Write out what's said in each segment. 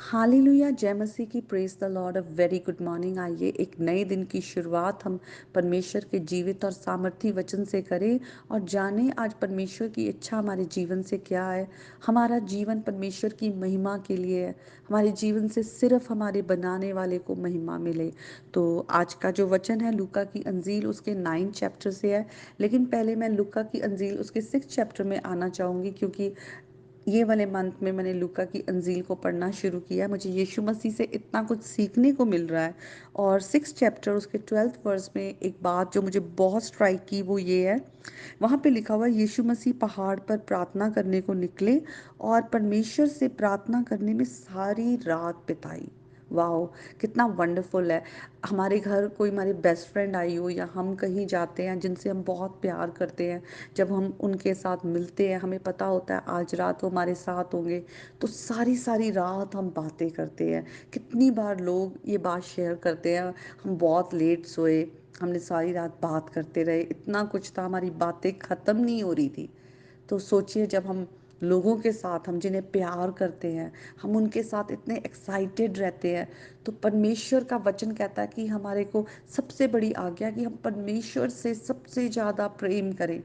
Hallelujah, जय मसीह की, praise the Lord, a very good morning. आइए एक नए दिन की शुरुआत हम परमेश्वर के जीवित और सामर्थी वचन से करें और जानें आज परमेश्वर की इच्छा हमारे जीवन से क्या है। हमारा जीवन परमेश्वर की महिमा के लिए है। हमारे जीवन से सिर्फ हमारे बनाने वाले को महिमा मिले। तो आज का जो वचन है लूका की अंजील उसके 9 चैप्टर से है। लेकिन पहले मैं लूका की अंजील उसके 6 चैप्टर में आना चाहूँगी, क्योंकि ये वाले मंथ में मैंने लूका की अंजील को पढ़ना शुरू किया। मुझे यीशु मसीह से इतना कुछ सीखने को मिल रहा है। और 6 चैप्टर उसके 12th वर्स में एक बात जो मुझे बहुत स्ट्राइक की वो ये है। वहाँ पे लिखा हुआ है, यीशु मसीह पहाड़ पर प्रार्थना करने को निकले और परमेश्वर से प्रार्थना करने में सारी रात बिताई। वाओ, कितना वंडरफुल है। हमारे घर कोई हमारी बेस्ट फ्रेंड आई हो या हम कहीं जाते हैं जिनसे हम बहुत प्यार करते हैं, जब हम उनके साथ मिलते हैं हमें पता होता है आज रात वो हमारे साथ होंगे, तो सारी सारी रात हम बातें करते हैं। कितनी बार लोग ये बात शेयर करते हैं, हम बहुत लेट सोए, हमने सारी रात बात करते रहे, इतना कुछ था, हमारी बातें ख़त्म नहीं हो रही थी। तो सोचिए जब हम लोगों के साथ, हम जिन्हें प्यार करते हैं, हम उनके साथ इतने एक्साइटेड रहते हैं, तो परमेश्वर का वचन कहता है कि हमारे को सबसे बड़ी आज्ञा कि हम परमेश्वर से सबसे ज़्यादा प्रेम करें।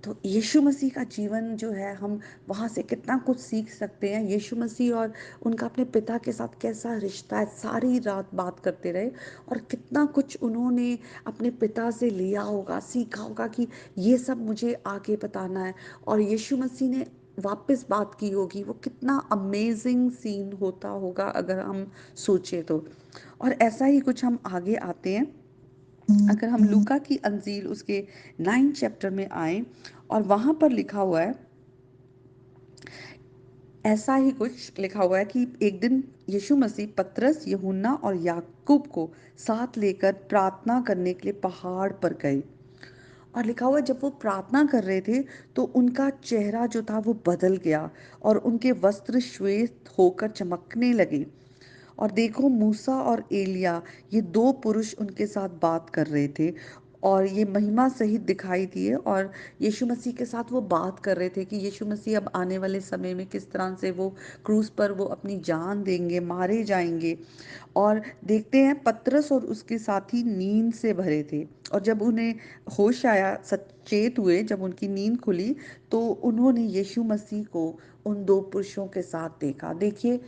तो यीशु मसीह का जीवन जो है, हम वहाँ से कितना कुछ सीख सकते हैं। यीशु मसीह और उनका अपने पिता के साथ कैसा रिश्ता है, सारी रात बात करते रहे और कितना कुछ उन्होंने अपने पिता से लिया होगा, सीखा होगा कि ये सब मुझे आगे बताना है। और यीशु मसीह ने वापस बात की होगी, वो कितना अमेजिंग सीन होता होगा अगर हम सोचें तो। और ऐसा ही कुछ हम आगे आते हैं। अगर हम लूका की अंजील उसके 9 चैप्टर में आए और वहां पर लिखा हुआ है, ऐसा ही कुछ लिखा हुआ है कि एक दिन यीशु मसीह पतरस, यूहन्ना और याकूब को साथ लेकर प्रार्थना करने के लिए पहाड़ पर गए। और लिखा हुआ है जब वो प्रार्थना कर रहे थे तो उनका चेहरा जो था वो बदल गया और उनके वस्त्र श्वेत होकर चमकने लगे। और देखो, मूसा और एलिया, ये दो पुरुष उनके साथ बात कर रहे थे और ये महिमा सहित दिखाई दिए और यीशु मसीह के साथ वो बात कर रहे थे कि यीशु मसीह अब आने वाले समय में किस तरह से वो क्रूस पर वो अपनी जान देंगे, मारे जाएंगे। और देखते हैं पतरस और उसके साथी नींद से भरे थे और जब उन्हें होश आया, सचेत हुए, जब उनकी नींद खुली तो उन्होंने यीशु मसीह को उन दो पुरुषों के साथ देखा। देखिए,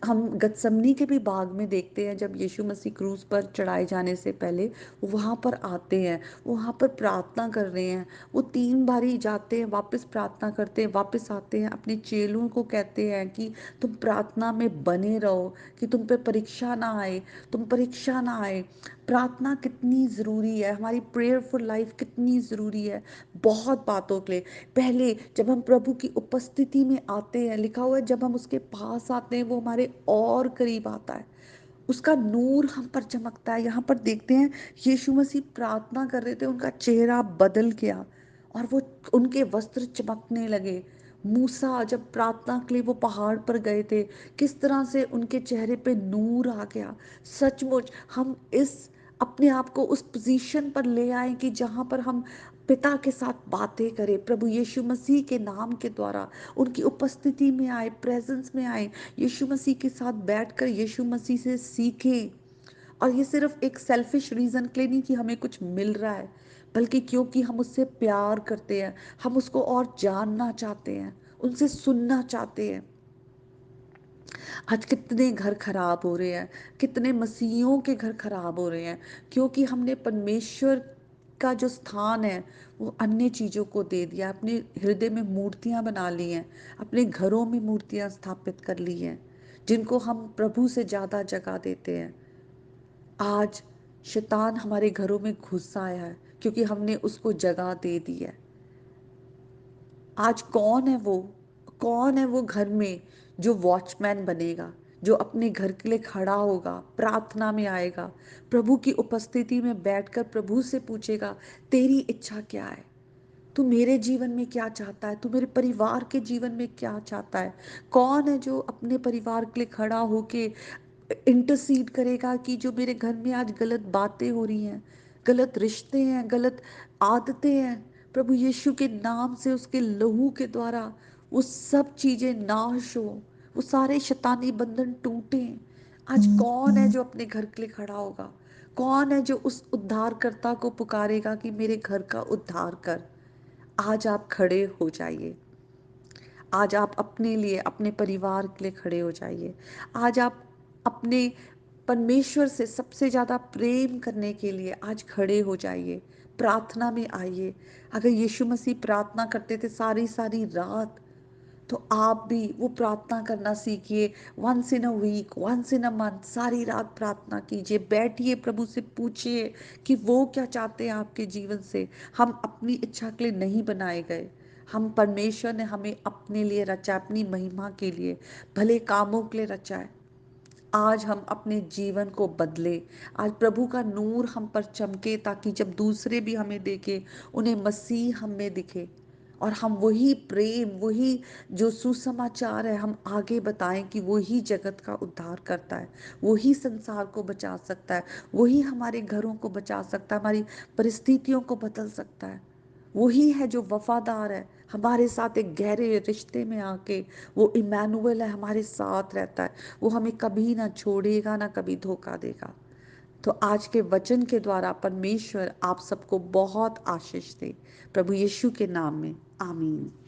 हम गतसमनी के भी बाग में देखते हैं जब यीशु मसीह क्रूस पर चढ़ाए जाने से पहले वो वहाँ पर आते हैं, वो वहाँ पर प्रार्थना कर रहे हैं। वो 3 बारी जाते हैं, वापस प्रार्थना करते हैं, वापस आते हैं, अपने चेलों को कहते हैं कि तुम प्रार्थना में बने रहो, कि तुम पे परीक्षा ना आए, तुम परीक्षा ना आए। प्रार्थना कितनी ज़रूरी है, हमारी प्रेयरफुल लाइफ कितनी ज़रूरी है। बहुत बातों के लिए पहले जब हम प्रभु की उपस्थिति में आते हैं, लिखा हुआ है जब हम उसके पास आते हैं वो हमारे और करीब आता है, उसका नूर हम पर चमकता है। यहाँ पर देखते हैं यीशु मसीह प्रार्थना कर रहे थे, उनका चेहरा बदल गया और वो उनके वस्त्र चमकने लगे। मूसा जब प्रार्थना के लिए वो पहाड़ पर गए थे, किस तरह से उनके चेहरे पे नूर आ गया। सचमुच हम इस अपने आप को उस पोजीशन पर ले आए कि जहाँ पर हम पिता के साथ बातें करें, प्रभु यीशु मसीह के नाम के द्वारा उनकी उपस्थिति में आए, प्रेजेंस में आए, यीशु मसीह के साथ बैठकर यीशु मसीह से सीखें। और ये सिर्फ एक सेल्फिश रीजन के लिए नहीं कि हमें कुछ मिल रहा है, बल्कि क्योंकि हम उससे प्यार करते हैं, हम उसको और जानना चाहते हैं, उनसे सुनना चाहते हैं। आज कितने घर खराब हो रहे हैं, कितने मसीहियों के घर खराब हो रहे हैं, क्योंकि हमने परमेश्वर का जो स्थान है वो अन्य चीजों को दे दिया, अपने हृदय में मूर्तियां बना ली हैं, अपने घरों में मूर्तियां स्थापित कर ली हैं, जिनको हम प्रभु से ज्यादा जगह देते हैं। आज शैतान हमारे घरों में घुस आया है क्योंकि हमने उसको जगह दे दी है। आज कौन है वो घर में जो वॉचमैन बनेगा, जो अपने घर के लिए खड़ा होगा, प्रार्थना में आएगा, प्रभु की उपस्थिति में बैठकर प्रभु से पूछेगा तेरी इच्छा क्या है, तू मेरे जीवन में क्या चाहता है, तू मेरे परिवार के जीवन में क्या चाहता है। कौन है जो अपने परिवार के लिए खड़ा होके इंटरसीड करेगा कि जो मेरे घर में आज गलत बातें हो रही हैं, गलत रिश्ते हैं, गलत आदतें हैं, प्रभु यीशु के नाम से, उसके लहू के द्वारा वो सब चीजें नाश हो, वो सारे शैतानी बंधन टूटे। आज कौन है जो अपने घर के लिए खड़ा होगा? कौन है जो उस उद्धारकर्ता को पुकारेगा कि मेरे घर का उद्धार कर? आज आप खड़े हो जाइए। आज आप अपने लिए, अपने परिवार के लिए खड़े हो जाइए। आज आप अपने परमेश्वर से सबसे ज़्यादा प्रेम करने के लिए आज खड़े हो जाइए। प्रार्थना में आइए। अगर यीशु मसीह प्रार्थना करते थे सारी सारी रात, तो आप भी वो प्रार्थना करना सीखिए। Once in a week, once in a month, सारी रात प्रार्थना कीजिए। बैठिए, प्रभु से पूछिए कि वो क्या चाहते हैं आपके जीवन से। हम अपनी इच्छा के लिए नहीं बनाए गए। हम, परमेश्वर ने हमें अपने लिए रचा, अपनी महिमा के लिए, भले कामों के लिए रचा है। आज हम अपने जीवन को बदले। आज प्रभु का नूर हम पर चमके, ताकि जब दूसरे भी हमें देखें, उन्हें मसीह हम में दिखे, और हम वही प्रेम, वही जो सुसमाचार है, हम आगे बताएं कि वही जगत का उद्धार करता है, वही संसार को बचा सकता है, वही हमारे घरों को बचा सकता है, हमारी परिस्थितियों को बदल सकता है। वही है जो वफादार है, हमारे साथ एक गहरे रिश्ते में आके, वो इमैनुअल है, हमारे साथ रहता है। वो हमें कभी ना छोड़ेगा, ना कभी धोखा देगा। तो आज के वचन के द्वारा परमेश्वर आप सबको बहुत आशीष दे। प्रभु यीशु के नाम में आमीन।